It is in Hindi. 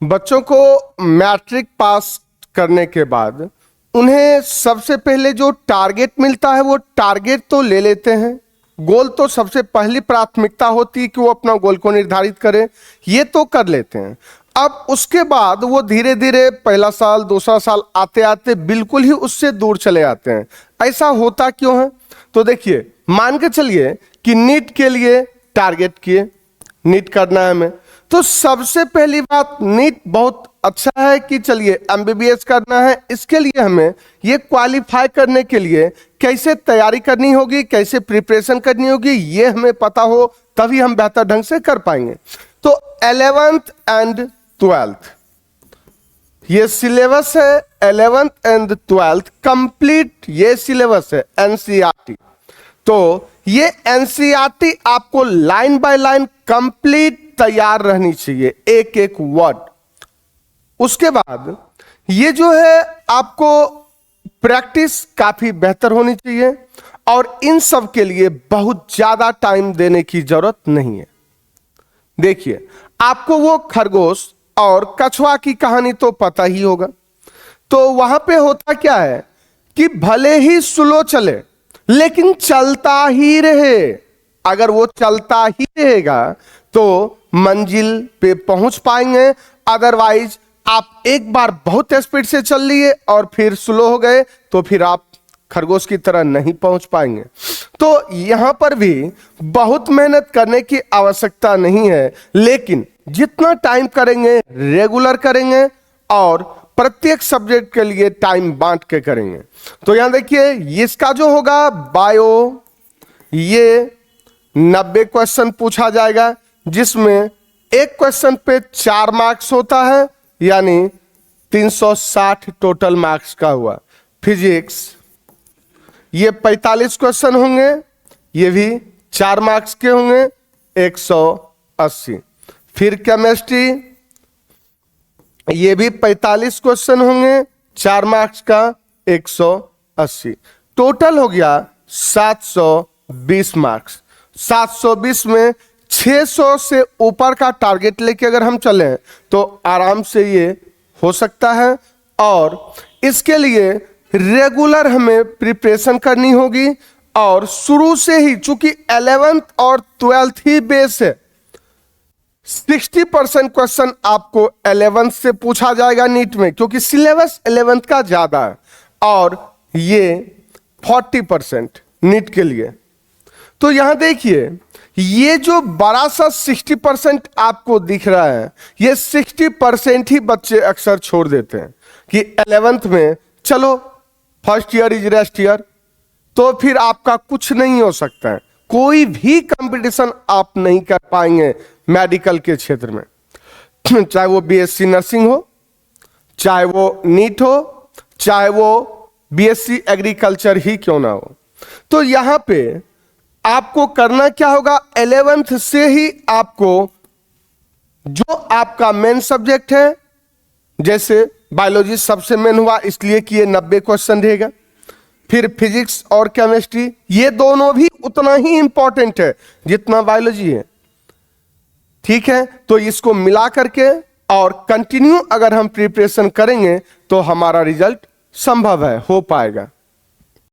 बच्चों को मैट्रिक पास करने के बाद उन्हें सबसे पहले जो टारगेट मिलता है वो टारगेट तो ले लेते हैं। गोल तो सबसे पहली प्राथमिकता होती है कि वो अपना गोल को निर्धारित करें, ये तो कर लेते हैं। अब उसके बाद वो धीरे धीरे पहला साल दूसरा साल आते आते बिल्कुल ही उससे दूर चले आते हैं। ऐसा होता क्यों है? तो देखिए, मान के चलिए कि नीट के लिए टारगेट किए, नीट करना है हमें, तो सबसे पहली बात नीट बहुत अच्छा है कि चलिए एमबीबीएस करना है। इसके लिए हमें ये क्वालिफाई करने के लिए कैसे तैयारी करनी होगी, कैसे प्रिपरेशन करनी होगी, ये हमें पता हो तभी हम बेहतर ढंग से कर पाएंगे। तो 11th एंड 12th ये सिलेबस है, 11th एंड 12th कंप्लीट ये सिलेबस है एनसीईआरटी। तो ये एनसीईआरटी आपको लाइन बाय लाइन कंप्लीट तैयार रहनी चाहिए, एक एक वर्ड। उसके बाद ये जो है आपको प्रैक्टिस काफी बेहतर होनी चाहिए और इन सब के लिए बहुत ज्यादा टाइम देने की जरूरत नहीं है। देखिए, आपको वो खरगोश और कछुआ की कहानी तो पता ही होगा। तो वहां पे होता क्या है कि भले ही स्लो चले लेकिन चलता ही रहे। अगर वो चलता ही रहेगा तो मंजिल पे पहुंच पाएंगे, अदरवाइज आप एक बार बहुत स्पीड से चल लिए और फिर स्लो हो गए तो फिर आप खरगोश की तरह नहीं पहुंच पाएंगे। तो यहां पर भी बहुत मेहनत करने की आवश्यकता नहीं है, लेकिन जितना टाइम करेंगे रेगुलर करेंगे और प्रत्येक सब्जेक्ट के लिए टाइम बांट के करेंगे। तो यहां देखिए, इसका जो होगा बायो, ये 90 क्वेश्चन पूछा जाएगा, जिसमें एक क्वेश्चन पे 4 मार्क्स होता है, यानी 360 टोटल मार्क्स का हुआ। फिजिक्स ये 45 क्वेश्चन होंगे, ये भी 4 मार्क्स के होंगे, 180। फिर केमिस्ट्री ये भी 45 क्वेश्चन होंगे, 4 मार्क्स का, 180। टोटल हो गया 720 मार्क्स। 720 में 600 से ऊपर का टारगेट लेके अगर हम चलें तो आराम से ये हो सकता है। और इसके लिए रेगुलर हमें प्रिपरेशन करनी होगी और शुरू से ही, चूंकि 11th और 12th ही बेस है, 60% क्वेश्चन आपको 11th से पूछा जाएगा नीट में, क्योंकि सिलेबस 11th का ज्यादा है, और ये 40% नीट के लिए। तो यहां देखिए, ये जो बड़ा सा 60% आपको दिख रहा है, ये 60% ही बच्चे अक्सर छोड़ देते हैं कि 11th में चलो first year is rest year, तो फिर आपका कुछ नहीं हो सकता है। कोई भी कंपटीशन आप नहीं कर पाएंगे मेडिकल के क्षेत्र में, चाहे वो बीएससी नर्सिंग हो, चाहे वो नीट हो, चाहे वो बीएससी एग्रीकल्चर ही क्यों ना हो। तो यहां पे आपको करना क्या होगा, 11th से ही आपको जो आपका मेन सब्जेक्ट है, जैसे बायोलॉजी सबसे मेन हुआ इसलिए कि ये 90 क्वेश्चन रहेगा, फिर फिजिक्स और केमिस्ट्री ये दोनों भी उतना ही इंपॉर्टेंट है जितना बायोलॉजी है। ठीक है, तो इसको मिला करके और कंटिन्यू अगर हम प्रिपरेशन करेंगे तो हमारा रिजल्ट संभव है, हो पाएगा।